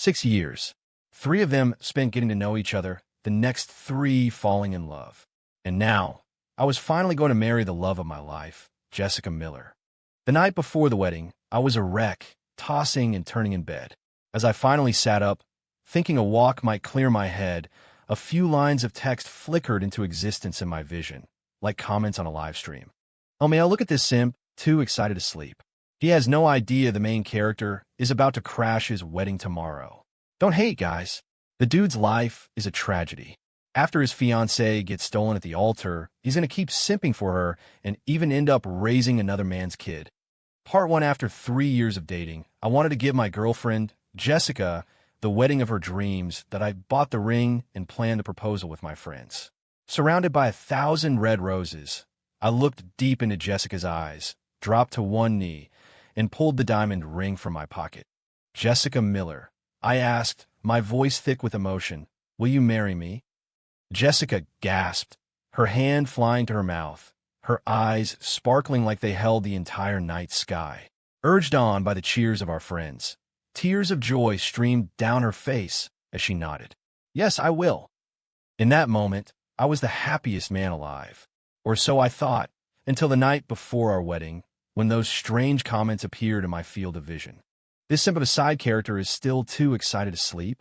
6 years. 3 of them spent getting to know each other, the next 3 falling in love. And now, I was finally going to marry the love of my life, Jessica Miller. The night before the wedding, I was a wreck, tossing and turning in bed. As I finally sat up, thinking a walk might clear my head, a few lines of text flickered into existence in my vision, like comments on a live stream. Oh, may I look at this simp, too excited to sleep. He has no idea the main character is about to crash his wedding tomorrow. Don't hate, guys. The dude's life is a tragedy. After his fiancée gets stolen at the altar, he's going to keep simping for her and even end up raising another man's kid. Part 1. After 3 years of dating, I wanted to give my girlfriend, Jessica, the wedding of her dreams that I bought the ring and planned the proposal with my friends. Surrounded by 1,000 red roses, I looked deep into Jessica's eyes, dropped to one knee, and pulled the diamond ring from my pocket. Jessica Miller, I asked, my voice thick with emotion, will you marry me? Jessica gasped, her hand flying to her mouth, her eyes sparkling like they held the entire night sky. Urged on by the cheers of our friends, tears of joy streamed down her face as she nodded. Yes, I will. In that moment, I was the happiest man alive. Or so I thought, until the night before our wedding, when those strange comments appeared in my field of vision. This simp of a side character is still too excited to sleep?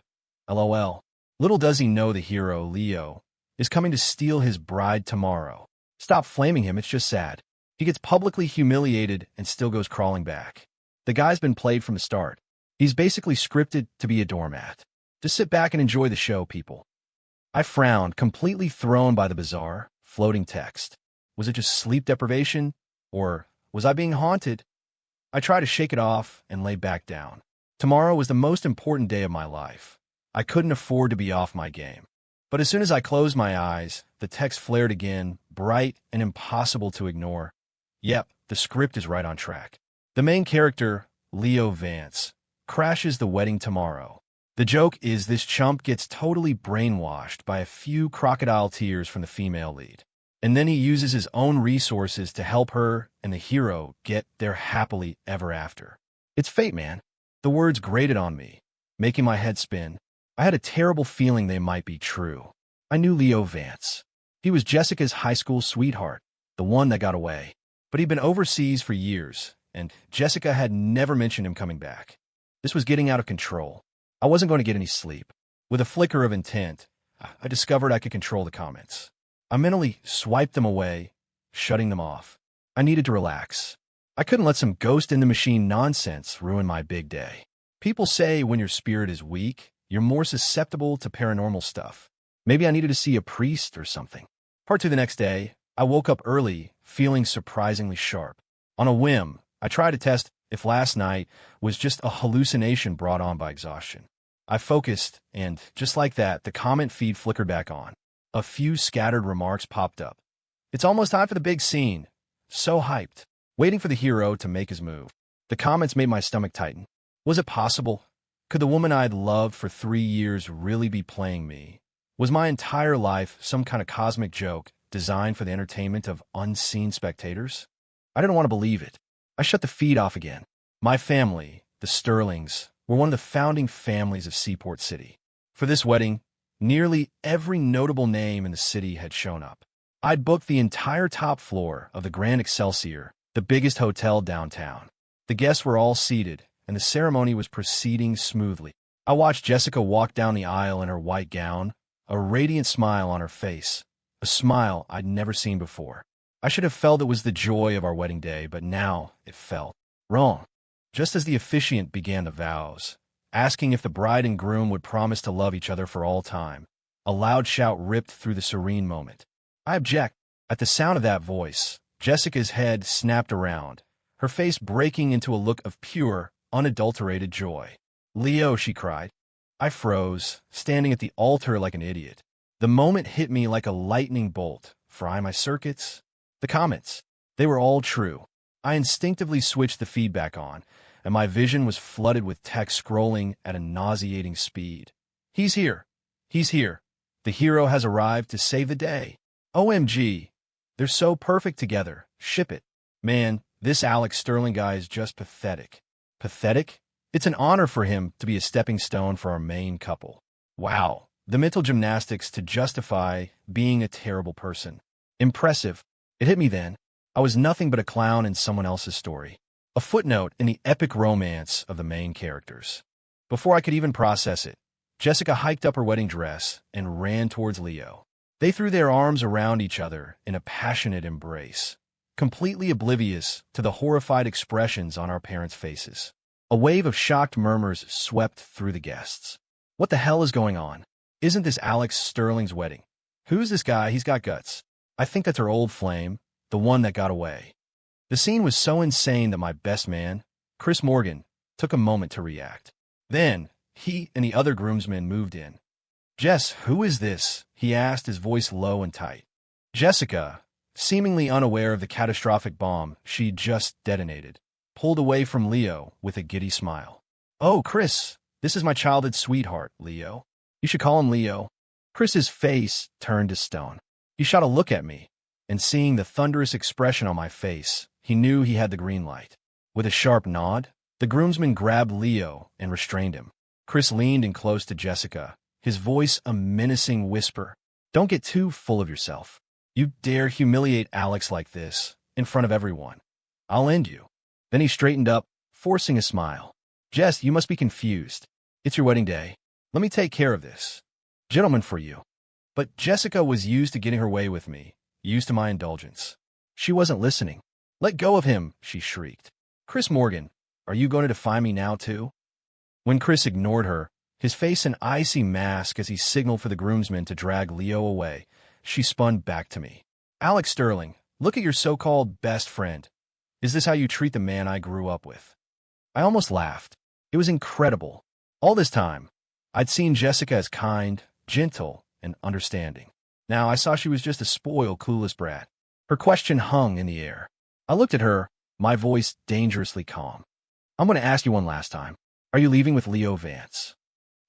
LOL. Little does he know the hero, Leo, is coming to steal his bride tomorrow. Stop flaming him, it's just sad. He gets publicly humiliated and still goes crawling back. The guy's been played from the start. He's basically scripted to be a doormat. Just sit back and enjoy the show, people. I frowned, completely thrown by the bizarre, floating text. Was it just sleep deprivation? Or was I being haunted? I tried to shake it off and lay back down. Tomorrow was the most important day of my life. I couldn't afford to be off my game. But as soon as I closed my eyes, the text flared again, bright and impossible to ignore. Yep, the script is right on track. The main character, Leo Vance, crashes the wedding tomorrow. The joke is this chump gets totally brainwashed by a few crocodile tears from the female lead. And then he uses his own resources to help her and the hero get their happily ever after. It's fate, man. The words grated on me, making my head spin. I had a terrible feeling they might be true. I knew Leo Vance. He was Jessica's high school sweetheart, the one that got away. But he'd been overseas for years, and Jessica had never mentioned him coming back. This was getting out of control. I wasn't going to get any sleep. With a flicker of intent, I discovered I could control the comments. I mentally swiped them away, shutting them off. I needed to relax. I couldn't let some ghost-in-the-machine nonsense ruin my big day. People say when your spirit is weak, you're more susceptible to paranormal stuff. Maybe I needed to see a priest or something. Part 2. The next day, I woke up early, feeling surprisingly sharp. On a whim, I tried to test if last night was just a hallucination brought on by exhaustion. I focused, and just like that, the comment feed flickered back on. A few scattered remarks popped up. It's almost time for the big scene. So hyped. Waiting for the hero to make his move. The comments made my stomach tighten. Was it possible? Could the woman I'd loved for 3 years really be playing me? Was my entire life some kind of cosmic joke designed for the entertainment of unseen spectators? I didn't want to believe it. I shut the feed off again. My family, the Sterlings, were one of the founding families of Seaport City. For this wedding, nearly every notable name in the city had shown up. I'd booked the entire top floor of the Grand Excelsior, the biggest hotel downtown. The guests were all seated, and the ceremony was proceeding smoothly. I watched Jessica walk down the aisle in her white gown, a radiant smile on her face, a smile I'd never seen before. I should have felt it was the joy of our wedding day, but now it felt wrong. Just as the officiant began the vows, asking if the bride and groom would promise to love each other for all time, a loud shout ripped through the serene moment. I object. At the sound of that voice, Jessica's head snapped around, her face breaking into a look of pure, unadulterated joy. "Leo," she cried. I froze, standing at the altar like an idiot. The moment hit me like a lightning bolt. Fry my circuits. The comments. They were all true. I instinctively switched the feedback on, and my vision was flooded with text scrolling at a nauseating speed. He's here. He's here. The hero has arrived to save the day. OMG. They're so perfect together. Ship it. Man, this Alex Sterling guy is just pathetic. Pathetic? It's an honor for him to be a stepping stone for our main couple. Wow, the mental gymnastics to justify being a terrible person. Impressive. It hit me then. I was nothing but a clown in someone else's story. A footnote in the epic romance of the main characters. Before I could even process it, Jessica hiked up her wedding dress and ran towards Leo. They threw their arms around each other in a passionate embrace, completely oblivious to the horrified expressions on our parents' faces. A wave of shocked murmurs swept through the guests. What the hell is going on? Isn't this Alex Sterling's wedding? Who's this guy? He's got guts. I think that's her old flame, the one that got away. The scene was so insane that my best man, Chris Morgan, took a moment to react. Then, he and the other groomsmen moved in. "Jess, who is this?" he asked, his voice low and tight. Jessica, seemingly unaware of the catastrophic bomb she just detonated, pulled away from Leo with a giddy smile. "Oh, Chris, this is my childhood sweetheart, Leo. You should call him Leo." Chris's face turned to stone. He shot a look at me, and seeing the thunderous expression on my face, he knew he had the green light. With a sharp nod, the groomsman grabbed Leo and restrained him. Chris leaned in close to Jessica, his voice a menacing whisper. "Don't get too full of yourself. You dare humiliate Alex like this, in front of everyone. I'll end you." Then he straightened up, forcing a smile. "Jess, you must be confused. It's your wedding day. Let me take care of this. Gentlemen for you." But Jessica was used to getting her way with me, used to my indulgence. She wasn't listening. "Let go of him," she shrieked. "Chris Morgan, are you going to defy me now too?" When Chris ignored her, his face an icy mask as he signaled for the groomsmen to drag Leo away, she spun back to me. "Alex Sterling, look at your so-called best friend. Is this how you treat the man I grew up with?" I almost laughed. It was incredible. All this time, I'd seen Jessica as kind, gentle, and understanding. Now I saw she was just a spoiled, clueless brat. Her question hung in the air. I looked at her, my voice dangerously calm. "I'm going to ask you one last time. Are you leaving with Leo Vance?"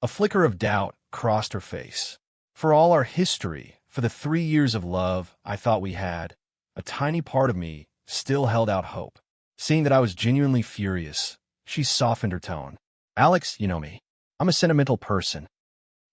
A flicker of doubt crossed her face. For all our history, for the 3 years of love I thought we had, a tiny part of me still held out hope. Seeing that I was genuinely furious, she softened her tone. "Alex, you know me. I'm a sentimental person."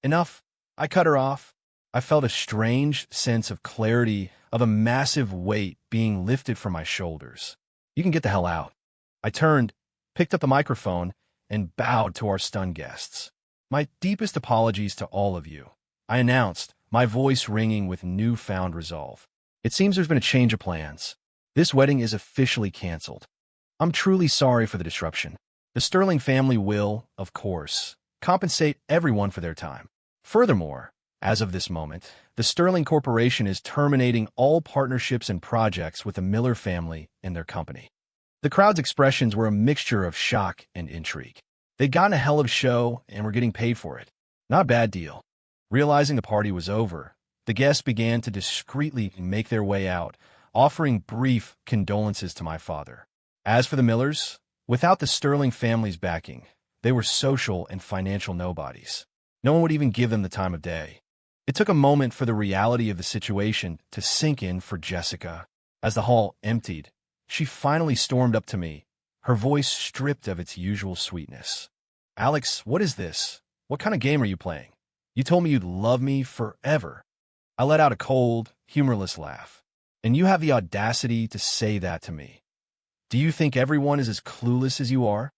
"Enough." I cut her off. I felt a strange sense of clarity, of a massive weight being lifted from my shoulders. "You can get the hell out." I turned, picked up the microphone, and bowed to our stunned guests. "My deepest apologies to all of you," I announced, my voice ringing with newfound resolve. "It seems there's been a change of plans. This wedding is officially canceled. I'm truly sorry for the disruption. The Sterling family will, of course, compensate everyone for their time. Furthermore, as of this moment, the Sterling Corporation is terminating all partnerships and projects with the Miller family and their company." The crowd's expressions were a mixture of shock and intrigue. They'd gotten a hell of a show and were getting paid for it. Not a bad deal. Realizing the party was over, the guests began to discreetly make their way out, offering brief condolences to my father. As for the Millers, without the Sterling family's backing, they were social and financial nobodies. No one would even give them the time of day. It took a moment for the reality of the situation to sink in for Jessica. As the hall emptied, she finally stormed up to me, her voice stripped of its usual sweetness. "Alex, what is this? What kind of game are you playing? You told me you'd love me forever." I let out a cold, humorless laugh. "And you have the audacity to say that to me? Do you think everyone is as clueless as you are?"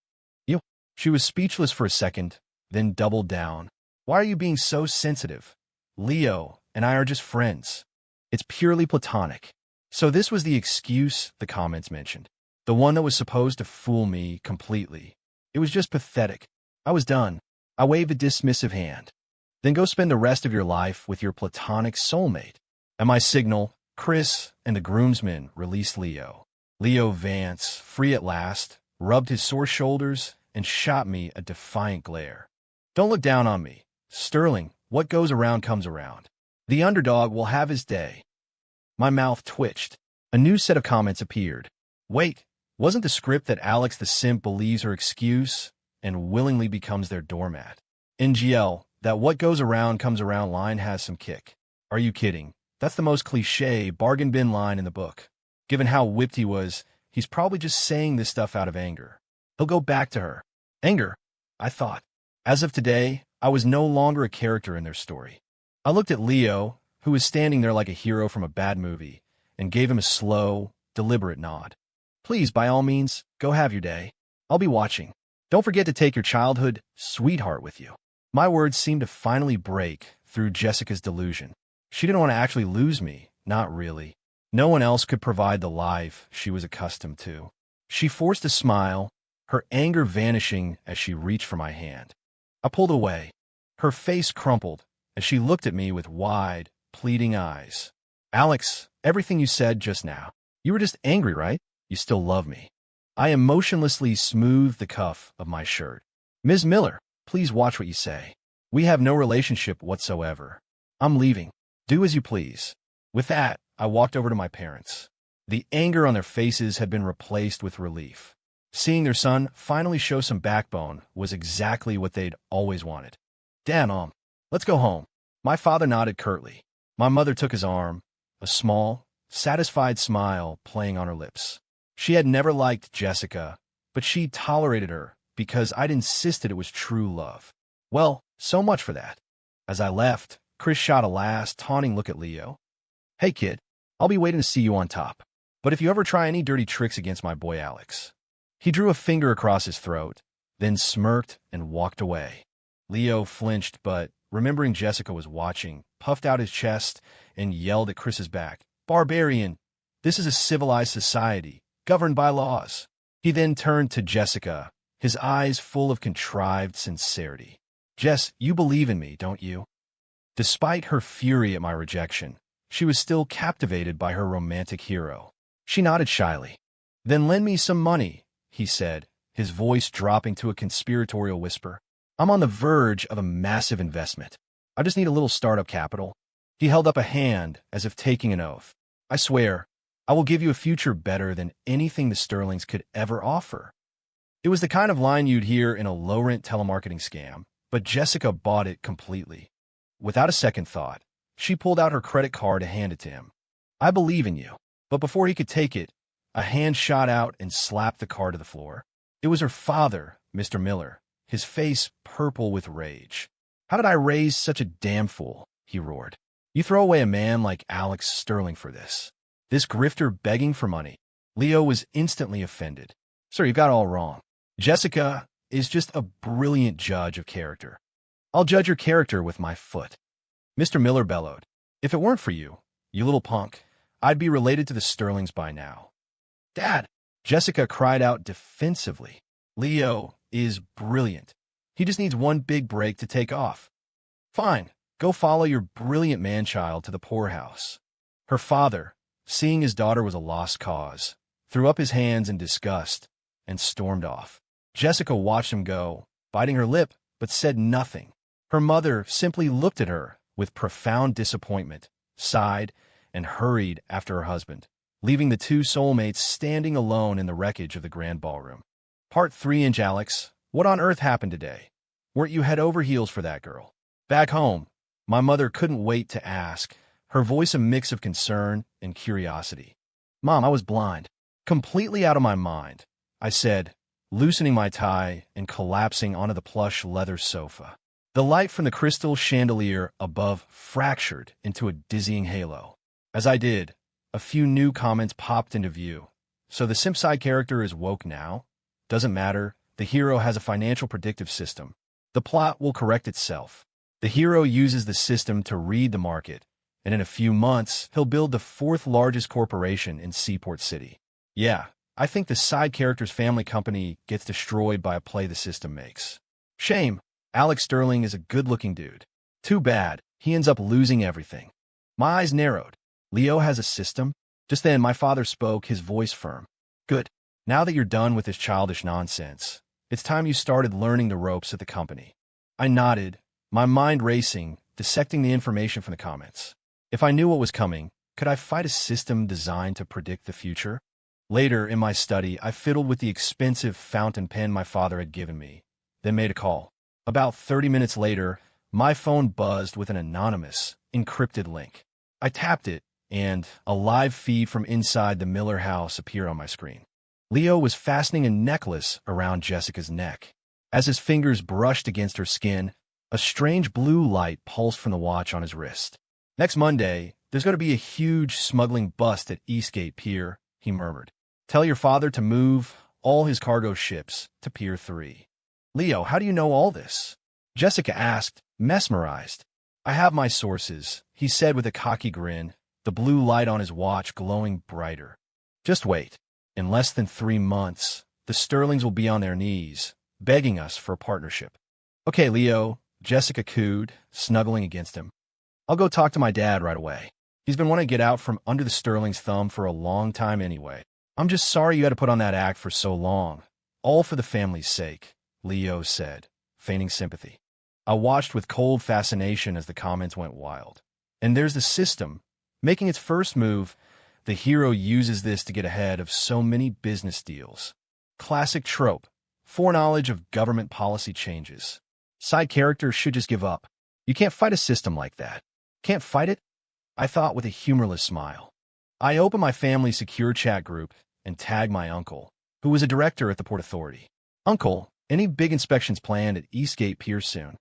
"You." She was speechless for a second, then doubled down. "Why are you being so sensitive? Leo and I are just friends. It's purely platonic." So this was the excuse the comments mentioned. The one that was supposed to fool me completely. It was just pathetic. I was done. I waved a dismissive hand. "Then go spend the rest of your life with your platonic soulmate." At my signal, Chris and the groomsmen released Leo. Leo Vance, free at last, rubbed his sore shoulders and shot me a defiant glare. "Don't look down on me. Sterling, what goes around comes around. The underdog will have his day." My mouth twitched. A new set of comments appeared. Wait, wasn't the script that Alex the simp believes her excuse and willingly becomes their doormat? NGL, that what goes around comes around line has some kick. Are you kidding? That's the most cliché bargain bin line in the book. Given how whipped he was, he's probably just saying this stuff out of anger. He'll go back to her. Anger? I thought. As of today, I was no longer a character in their story. I looked at Leo, who was standing there like a hero from a bad movie, and gave him a slow, deliberate nod. Please, by all means, go have your day. I'll be watching. Don't forget to take your childhood sweetheart with you. My words seemed to finally break through Jessica's delusion. She didn't want to actually lose me, not really. No one else could provide the life she was accustomed to. She forced a smile, her anger vanishing as she reached for my hand. I pulled away. Her face crumpled as she looked at me with wide, pleading eyes. Alex, everything you said just now. You were just angry, right? You still love me. I emotionlessly smoothed the cuff of my shirt. Ms. Miller, please watch what you say. We have no relationship whatsoever. I'm leaving. Do as you please. With that, I walked over to my parents. The anger on their faces had been replaced with relief. Seeing their son finally show some backbone was exactly what they'd always wanted. Dad, let's go home. My father nodded curtly. My mother took his arm, a small, satisfied smile playing on her lips. She had never liked Jessica, but she tolerated her because I'd insisted it was true love. Well, so much for that. As I left, Chris shot a last, taunting look at Leo. Hey, kid, I'll be waiting to see you on top. But if you ever try any dirty tricks against my boy Alex. He drew a finger across his throat, then smirked and walked away. Leo flinched, but, remembering Jessica was watching, puffed out his chest and yelled at Chris's back, Barbarian! This is a civilized society, governed by laws. He then turned to Jessica, his eyes full of contrived sincerity. Jess, you believe in me, don't you? Despite her fury at my rejection, she was still captivated by her romantic hero. She nodded shyly. Then lend me some money, he said, his voice dropping to a conspiratorial whisper. I'm on the verge of a massive investment. I just need a little startup capital. He held up a hand as if taking an oath. I swear, I will give you a future better than anything the Sterlings could ever offer. It was the kind of line you'd hear in a low-rent telemarketing scam, but Jessica bought it completely. Without a second thought, she pulled out her credit card to hand it to him. I believe in you. But before he could take it, a hand shot out and slapped the card to the floor. It was her father, Mr. Miller, his face purple with rage. How did I raise such a damn fool? He roared. You throw away a man like Alex Sterling for this. This grifter begging for money. Leo was instantly offended. Sir, you got it all wrong. Jessica is just a brilliant judge of character. I'll judge your character with my foot. Mr. Miller bellowed. If it weren't for you, you little punk, I'd be related to the Sterlings by now. Dad, Jessica cried out defensively. Leo is brilliant. He just needs one big break to take off. Fine, go follow your brilliant man-child to the poorhouse. Her father, seeing his daughter was a lost cause, threw up his hands in disgust and stormed off. Jessica watched him go, biting her lip, but said nothing. Her mother simply looked at her with profound disappointment, sighed, and hurried after her husband, leaving the two soulmates standing alone in the wreckage of the grand ballroom. Part 3 Alex, what on earth happened today? Weren't you head over heels for that girl? Back home, my mother couldn't wait to ask, her voice a mix of concern and curiosity. Mom, I was blind. Completely out of my mind, I said, loosening my tie and collapsing onto the plush leather sofa. The light from the crystal chandelier above fractured into a dizzying halo. As I did, a few new comments popped into view. So the simp side character is woke now? Doesn't matter. The hero has a financial predictive system. The plot will correct itself. The hero uses the system to read the market, and in a few months, he'll build the 4th largest corporation in Seaport City. Yeah, I think the side character's family company gets destroyed by a play the system makes. Shame. Alex Sterling is a good-looking dude. Too bad. He ends up losing everything. My eyes narrowed. Leo has a system? Just then, my father spoke, his voice firm. Good. Now that you're done with this childish nonsense, it's time you started learning the ropes at the company. I nodded, my mind racing, dissecting the information from the comments. If I knew what was coming, could I fight a system designed to predict the future? Later, in my study, I fiddled with the expensive fountain pen my father had given me, then made a call. About 30 minutes later, my phone buzzed with an anonymous, encrypted link. I tapped it, and a live feed from inside the Miller house appeared on my screen. Leo was fastening a necklace around Jessica's neck. As his fingers brushed against her skin, a strange blue light pulsed from the watch on his wrist. "Next Monday, there's going to be a huge smuggling bust at Eastgate Pier," he murmured. "Tell your father to move all his cargo ships to Pier 3. "Leo, how do you know all this?" Jessica asked, mesmerized. "I have my sources," he said with a cocky grin, the blue light on his watch glowing brighter. "Just wait. In less than 3 months, the Sterlings will be on their knees, begging us for a partnership." "Okay, Leo," Jessica cooed, snuggling against him. "I'll go talk to my dad right away. He's been wanting to get out from under the Sterling's thumb for a long time anyway. I'm just sorry you had to put on that act for so long. All for the family's sake," Leo said, feigning sympathy. I watched with cold fascination as the comments went wild. "And there's the system. Making its first move, the hero uses this to get ahead of so many business deals. Classic trope. Foreknowledge of government policy changes. Side characters should just give up. You can't fight a system like that. Can't fight it?" I thought with a humorless smile. I opened my family's secure chat group and tagged my uncle, who was a director at the Port Authority. "Uncle, any big inspections planned at Eastgate Pier soon?"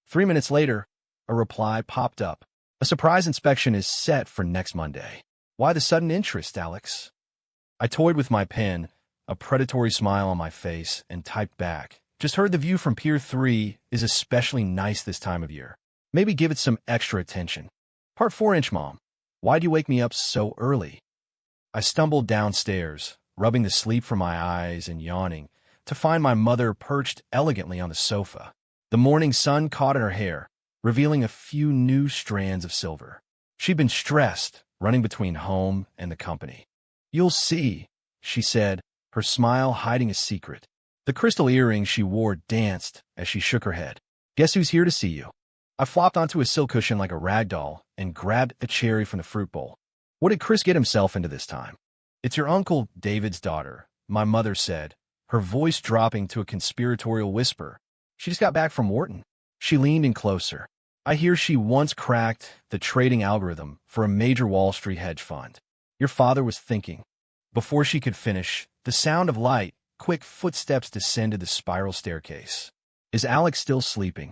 3 minutes later, a reply popped up. "A surprise inspection is set for next Monday." "Why the sudden interest, Alex?" I toyed with my pen, a predatory smile on my face, and typed back. "Just heard the view from Pier 3 is especially nice this time of year. Maybe give it some extra attention." Part 4-inch Mom. Why'd you wake me up so early? I stumbled downstairs, rubbing the sleep from my eyes and yawning, to find my mother perched elegantly on the sofa. The morning sun caught in her hair, revealing a few new strands of silver. She'd been stressed, running between home and the company. "You'll see," she said, her smile hiding a secret. The crystal earrings she wore danced as she shook her head. "Guess who's here to see you?" I flopped onto a silk cushion like a rag doll and grabbed a cherry from the fruit bowl. "What did Chris get himself into this time?" "It's your uncle David's daughter," my mother said, her voice dropping to a conspiratorial whisper. "She just got back from Wharton." She leaned in closer. "I hear she once cracked the trading algorithm for a major Wall Street hedge fund." Your father was thinking. Before she could finish, the sound of light, quick footsteps descended the spiral staircase. "Is Alex still sleeping?"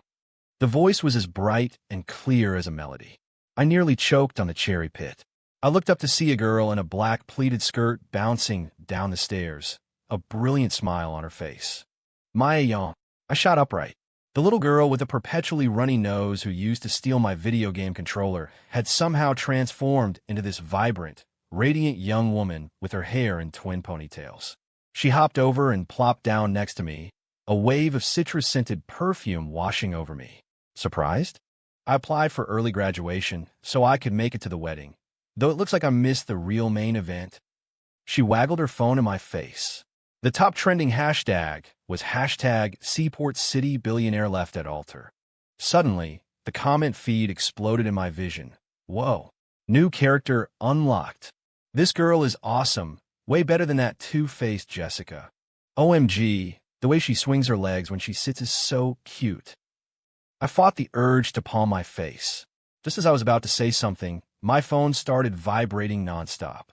The voice was as bright and clear as a melody. I nearly choked on the cherry pit. I looked up to see a girl in a black pleated skirt bouncing down the stairs, a brilliant smile on her face. "Maya yawned." I shot upright. The little girl with a perpetually runny nose who used to steal my video game controller had somehow transformed into this vibrant, radiant young woman with her hair in twin ponytails. She hopped over and plopped down next to me, a wave of citrus-scented perfume washing over me. Surprised? I applied for early graduation so I could make it to the wedding, though it looks like I missed the real main event. She waggled her phone in my face. The top trending hashtag was hashtag Seaport City Billionaire Left at Altar. Suddenly, the comment feed exploded in my vision. Whoa. New character unlocked. This girl is awesome. Way better than that two-faced Jessica. OMG, the way she swings her legs when she sits is so cute. I fought the urge to palm my face. Just as I was about to say something, my phone started vibrating nonstop.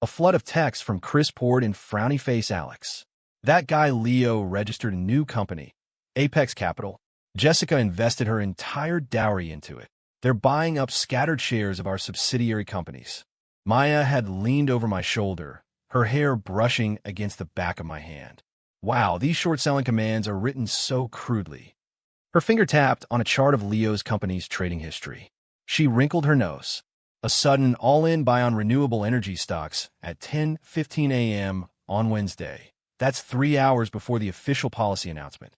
A flood of texts from Chris poured in frowny face Alex. That guy Leo registered a new company, Apex Capital. Jessica invested her entire dowry into it. They're buying up scattered shares of our subsidiary companies. Maya had leaned over my shoulder, her hair brushing against the back of my hand. Wow, these short-selling commands are written so crudely. Her finger tapped on a chart of Leo's company's trading history. She wrinkled her nose. A sudden all-in buy on renewable energy stocks at 10:15 a.m. on Wednesday. That's 3 hours before the official policy announcement.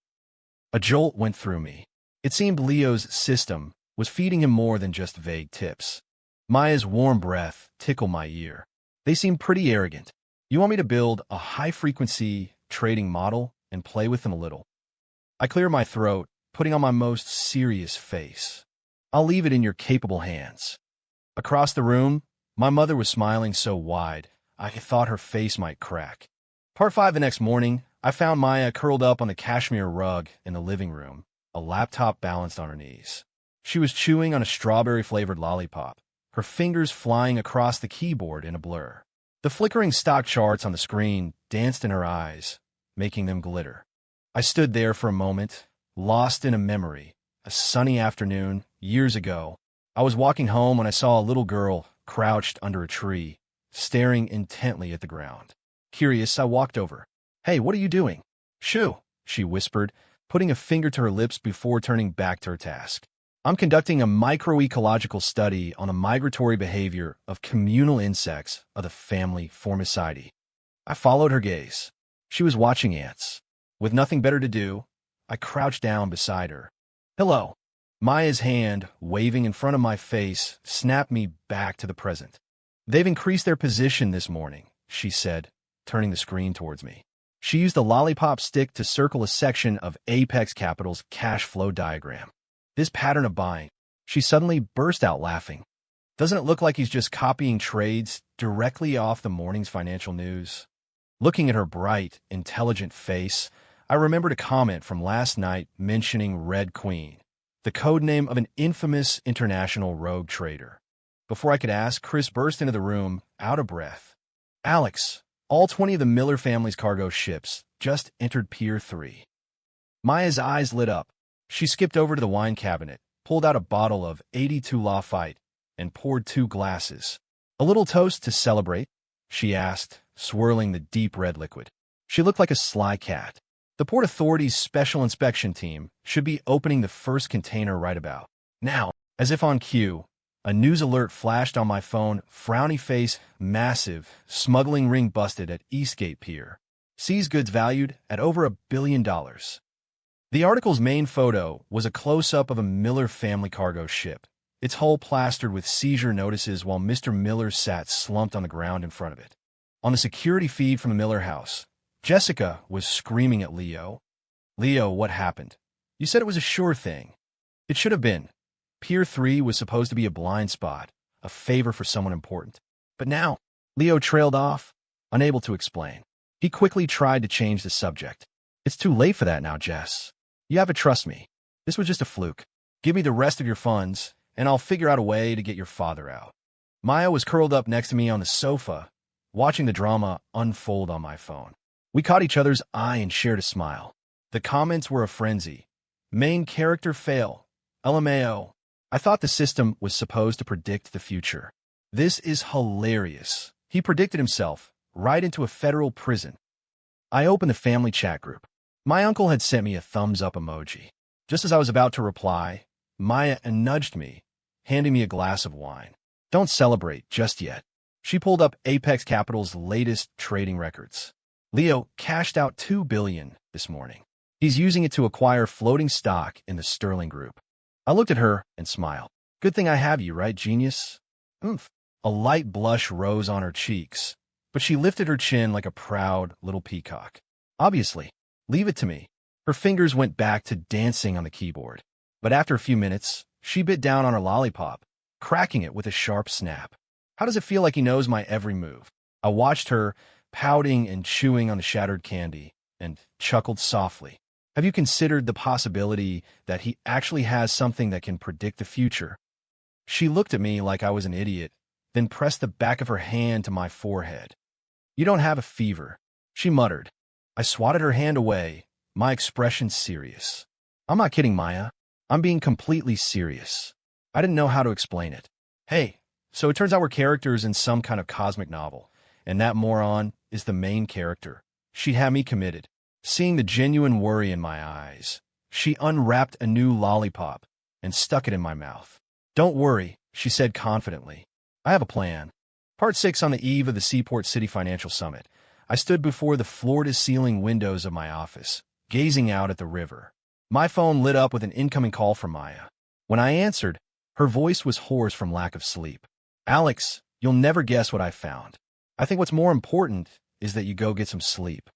A jolt went through me. It seemed Leo's system was feeding him more than just vague tips. Maya's warm breath tickled my ear. They seem pretty arrogant. You want me to build a high-frequency trading model and play with them a little? I cleared my throat, putting on my most serious face. I'll leave it in your capable hands. Across the room, my mother was smiling so wide, I thought her face might crack. Part 5 the next morning, I found Maya curled up on the cashmere rug in the living room, a laptop balanced on her knees. She was chewing on a strawberry-flavored lollipop, her fingers flying across the keyboard in a blur. The flickering stock charts on the screen danced in her eyes, making them glitter. I stood there for a moment, lost in a memory. A sunny afternoon, years ago. I was walking home when I saw a little girl crouched under a tree, staring intently at the ground. Curious, I walked over. "Hey, what are you doing?" "Shoo," she whispered, putting a finger to her lips before turning back to her task. "I'm conducting a microecological study on the migratory behavior of communal insects of the family Formicidae." I followed her gaze. She was watching ants. With nothing better to do, I crouched down beside her. "Hello." Maya's hand, waving in front of my face, snapped me back to the present. "They've increased their position this morning," she said, turning the screen towards me. She used a lollipop stick to circle a section of Apex Capital's cash flow diagram. "This pattern of buying." She suddenly burst out laughing. "Doesn't it look like he's just copying trades directly off the morning's financial news?" Looking at her bright, intelligent face, I remembered a comment from last night mentioning Red Queen, the code name of an infamous international rogue trader. Before I could ask, Chris burst into the room, out of breath. "Alex, all 20 of the Miller family's cargo ships just entered Pier 3. Maya's eyes lit up. She skipped over to the wine cabinet, pulled out a bottle of 82 Lafite, and poured 2 glasses. "A little toast to celebrate?" she asked, swirling the deep red liquid. She looked like a sly cat. The Port Authority's special inspection team should be opening the first container right about now. As if on cue, a news alert flashed on my phone. Frowny face, massive, smuggling ring busted at Eastgate Pier. Seized goods valued at over $1 billion. The article's main photo was a close-up of a Miller family cargo ship, its hull plastered with seizure notices while Mr. Miller sat slumped on the ground in front of it. On the security feed from the Miller house, Jessica was screaming at Leo. "Leo, what happened? You said it was a sure thing." "It should have been. Pier 3 was supposed to be a blind spot, a favor for someone important. But now," Leo trailed off, unable to explain. He quickly tried to change the subject. "It's too late for that now, Jess. You have to trust me. This was just a fluke. Give me the rest of your funds, and I'll figure out a way to get your father out." Maya was curled up next to me on the sofa, watching the drama unfold on my phone. We caught each other's eye and shared a smile. The comments were a frenzy. "Main character fail. LMAO. I thought the system was supposed to predict the future. This is hilarious. He predicted himself right into a federal prison." I opened the family chat group. My uncle had sent me a thumbs-up emoji. Just as I was about to reply, Maya nudged me, handing me a glass of wine. "Don't celebrate just yet." She pulled up Apex Capital's latest trading records. "Leo cashed out $2 billion this morning. He's using it to acquire floating stock in the Sterling Group." I looked at her and smiled. "Good thing I have you, right, genius?" "Oomph." A light blush rose on her cheeks, but she lifted her chin like a proud little peacock. "Obviously. Leave it to me." Her fingers went back to dancing on the keyboard. But after a few minutes, she bit down on her lollipop, cracking it with a sharp snap. "How does it feel like he knows my every move?" I watched her, pouting and chewing on the shattered candy, and chuckled softly. "Have you considered the possibility that he actually has something that can predict the future?" She looked at me like I was an idiot, then pressed the back of her hand to my forehead. "You don't have a fever," she muttered. I swatted her hand away, my expression serious. "I'm not kidding, Maya. I'm being completely serious." I didn't know how to explain it. "Hey, so it turns out we're characters in some kind of cosmic novel, and that moron is the main character." She had me committed. Seeing the genuine worry in my eyes, she unwrapped a new lollipop and stuck it in my mouth. "Don't worry," she said confidently. "I have a plan." Part 6. On the eve of the Seaport City Financial Summit, I stood before the floor-to-ceiling windows of my office, gazing out at the river. My phone lit up with an incoming call from Maya. When I answered, her voice was hoarse from lack of sleep. "Alex, you'll never guess what I found. I think what's more important is that you go get some sleep."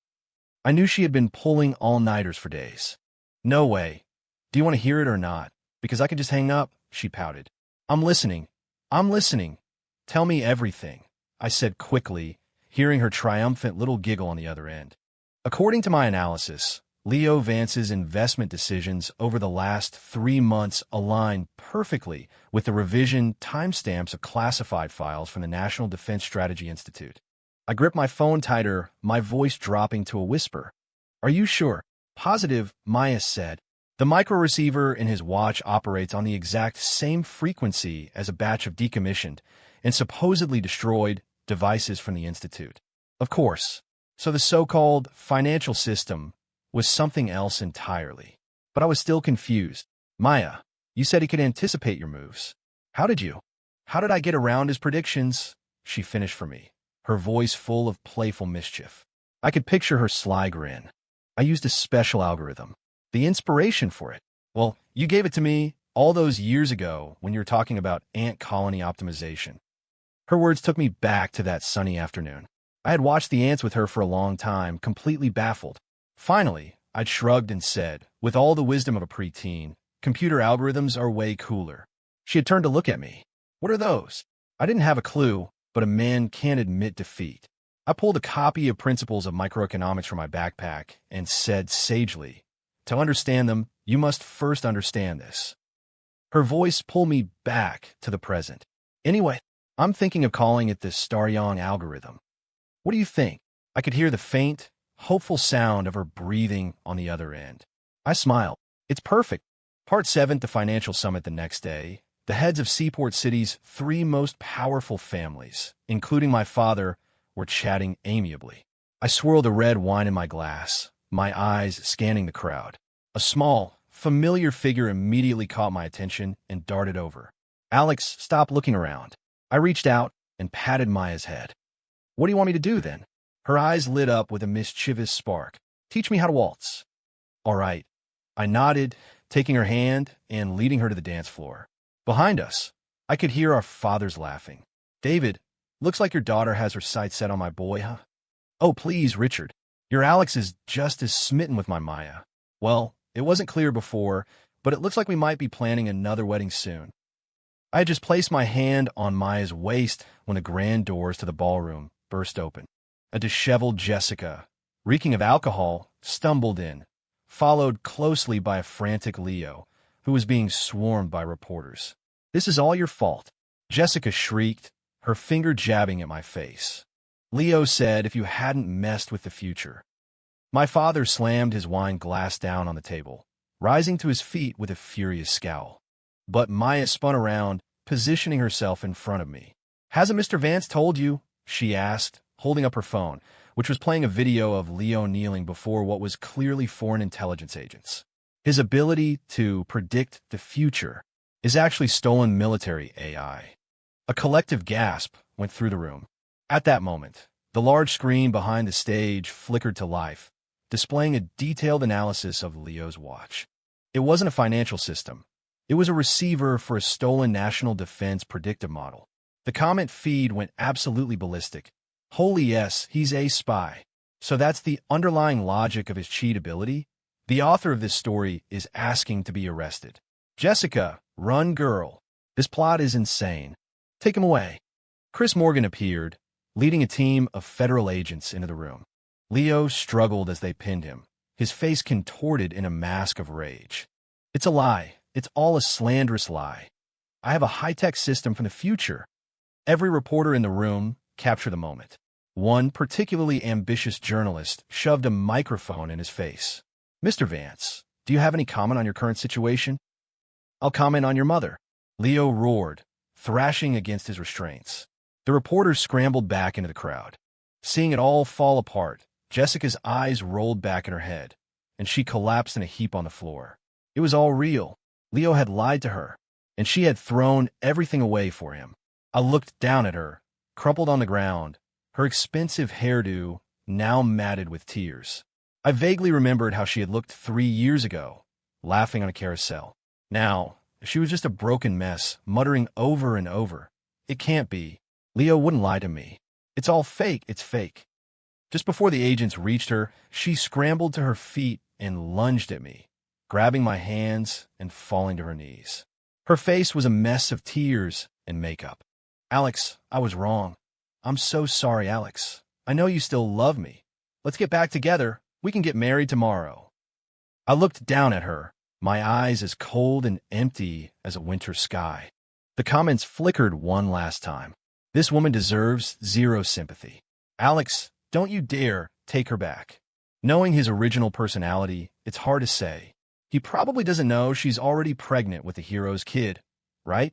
I knew she had been pulling all-nighters for days. "No way. Do you want to hear it or not? Because I can just hang up," she pouted. I'm listening. Tell me everything," I said quickly, hearing her triumphant little giggle on the other end. According to my analysis, Leo Vance's investment decisions over the last 3 months align perfectly with the revision timestamps of classified files from the National Defense Strategy Institute. I gripped my phone tighter, my voice dropping to a whisper. "Are you sure?" Positive, Maya said. The micro-receiver in his watch operates on the exact same frequency as a batch of decommissioned and supposedly destroyed devices from the Institute. Of course. So the so-called financial system was something else entirely. But I was still confused. Maya, you said he could anticipate your moves. How did you? How did I get around his predictions? She finished for me, her voice full of playful mischief. I could picture her sly grin. I used a special algorithm. The inspiration for it. Well, you gave it to me all those years ago when you were talking about ant colony optimization. Her words took me back to that sunny afternoon. I had watched the ants with her for a long time, completely baffled. Finally, I'd shrugged and said, with all the wisdom of a preteen, computer algorithms are way cooler. She had turned to look at me. What are those? I didn't have a clue, but a man can't admit defeat. I pulled a copy of Principles of Microeconomics from my backpack and said sagely, to understand them, you must first understand this. Her voice pulled me back to the present. Anyway, I'm thinking of calling it the Star-Young algorithm. What do you think? I could hear the faint, hopeful sound of her breathing on the other end. I smiled. It's perfect. Part 7, the financial summit the next day. The heads of Seaport City's 3 most powerful families, including my father, were chatting amiably. I swirled a red wine in my glass, my eyes scanning the crowd. A small, familiar figure immediately caught my attention and darted over. Alex, stop looking around. I reached out and patted Maya's head. What do you want me to do, then? Her eyes lit up with a mischievous spark. Teach me how to waltz. All right. I nodded, taking her hand and leading her to the dance floor. Behind us, I could hear our fathers laughing. David, looks like your daughter has her sights set on my boy, huh? Oh, please, Richard. Your Alex is just as smitten with my Maya. Well, it wasn't clear before, but it looks like we might be planning another wedding soon. I had just placed my hand on Maya's waist when the grand doors to the ballroom burst open. A disheveled Jessica, reeking of alcohol, stumbled in, followed closely by a frantic Leo, who was being swarmed by reporters. This is all your fault, Jessica shrieked, her finger jabbing at my face. Leo said if you hadn't messed with the future. My father slammed his wine glass down on the table, rising to his feet with a furious scowl. But Maya spun around, positioning herself in front of me. Hasn't Mr. Vance told you? She asked, holding up her phone, which was playing a video of Leo kneeling before what was clearly foreign intelligence agents. His ability to predict the future is actually stolen military AI. A collective gasp went through the room. At that moment, the large screen behind the stage flickered to life, displaying a detailed analysis of Leo's watch. It wasn't a financial system. It was a receiver for a stolen national defense predictive model. The comment feed went absolutely ballistic. Holy yes, he's a spy. So that's the underlying logic of his cheat ability? The author of this story is asking to be arrested. Jessica, run girl. This plot is insane. Take him away. Chris Morgan appeared, leading a team of federal agents into the room. Leo struggled as they pinned him, his face contorted in a mask of rage. It's a lie. It's all a slanderous lie. I have a high-tech system from the future. Every reporter in the room captured the moment. One particularly ambitious journalist shoved a microphone in his face. Mr. Vance, do you have any comment on your current situation? I'll comment on your mother. Leo roared, thrashing against his restraints. The reporters scrambled back into the crowd. Seeing it all fall apart, Jessica's eyes rolled back in her head, and she collapsed in a heap on the floor. It was all real. Leo had lied to her, and she had thrown everything away for him. I looked down at her, crumpled on the ground, her expensive hairdo now matted with tears. I vaguely remembered how she had looked 3 years ago, laughing on a carousel. Now, she was just a broken mess, muttering over and over, "It can't be. Leo wouldn't lie to me. It's all fake, it's fake." Just before the agents reached her, she scrambled to her feet and lunged at me, grabbing my hands and falling to her knees. Her face was a mess of tears and makeup. "Alex, I was wrong. I'm so sorry, Alex. I know you still love me. Let's get back together. We can get married tomorrow." I looked down at her, my eyes as cold and empty as a winter sky. The comments flickered one last time. This woman deserves zero sympathy. Alex, don't you dare take her back. Knowing his original personality it's hard to say. He probably doesn't know she's already pregnant with the hero's kid, right?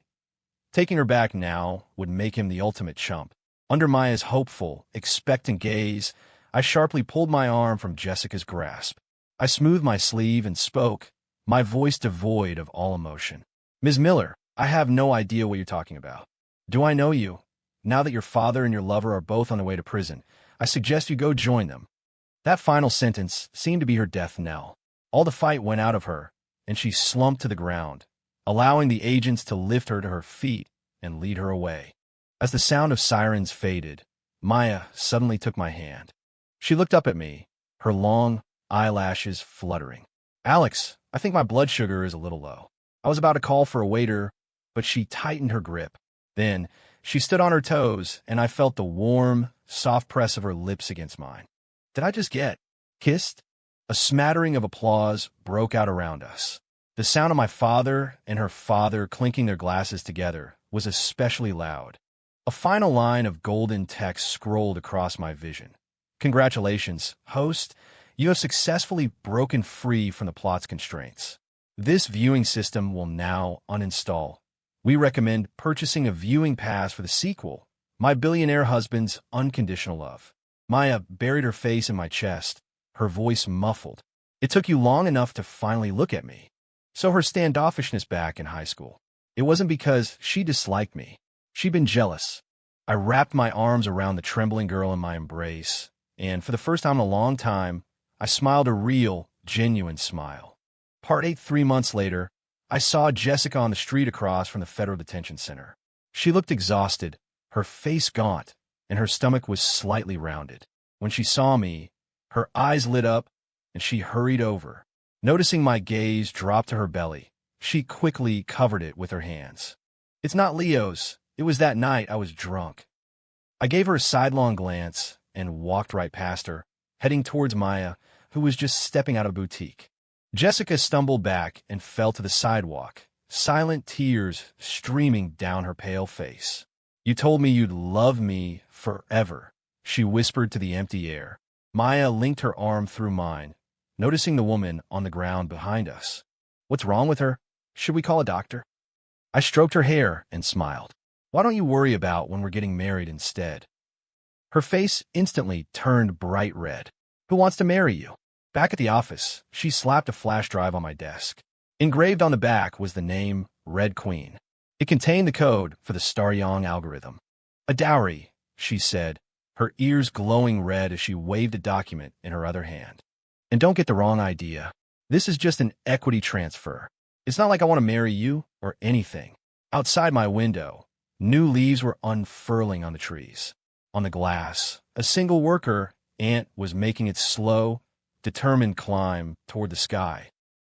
Taking her back now would make him the ultimate chump. Under Maya's hopeful, expectant gaze, I sharply pulled my arm from Jessica's grasp. I smoothed my sleeve and spoke, my voice devoid of all emotion. Ms. Miller, I have no idea what you're talking about. Do I know you? Now that your father and your lover are both on their way to prison, I suggest you go join them. That final sentence seemed to be her death knell. All the fight went out of her, and she slumped to the ground, allowing the agents to lift her to her feet and lead her away. As the sound of sirens faded, Maya suddenly took my hand. She looked up at me, her long eyelashes fluttering. Alex, I think my blood sugar is a little low. I was about to call for a waiter, but she tightened her grip. Then, she stood on her toes, and I felt the warm, soft press of her lips against mine. Did I just get kissed? A smattering of applause broke out around us. The sound of my father and her father clinking their glasses together was especially loud. A final line of golden text scrolled across my vision. Congratulations, host. You have successfully broken free from the plot's constraints. This viewing system will now uninstall. We recommend purchasing a viewing pass for the sequel, My Billionaire Husband's Unconditional Love. Maya buried her face in my chest, her voice muffled. It took you long enough to finally look at me. So her standoffishness back in high school. It wasn't because she disliked me. She'd been jealous. I wrapped my arms around the trembling girl in my embrace, and for the first time in a long time, I smiled a real, genuine smile. Part 8 3 months later, I saw Jessica on the street across from the federal detention center. She looked exhausted, her face gaunt, and her stomach was slightly rounded. When she saw me, her eyes lit up, and she hurried over. Noticing my gaze drop to her belly, she quickly covered it with her hands. It's not Leo's. It was that night I was drunk. I gave her a sidelong glance and walked right past her, heading towards Maya, who was just stepping out of a boutique. Jessica stumbled back and fell to the sidewalk, silent tears streaming down her pale face. You told me you'd love me forever, she whispered to the empty air. Maya linked her arm through mine, noticing the woman on the ground behind us. What's wrong with her? Should we call a doctor? I stroked her hair and smiled. Why don't you worry about when we're getting married instead? Her face instantly turned bright red. Who wants to marry you? Back at the office, she slapped a flash drive on my desk. Engraved on the back was the name Red Queen. It contained the code for the Star Young algorithm. A dowry, she said, her ears glowing red as she waved a document in her other hand. And don't get the wrong idea. This is just an equity transfer. It's not like I want to marry you or anything. Outside my window, new leaves were unfurling on the trees. On the glass, a single worker ant was making its slow, determined climb toward the sky.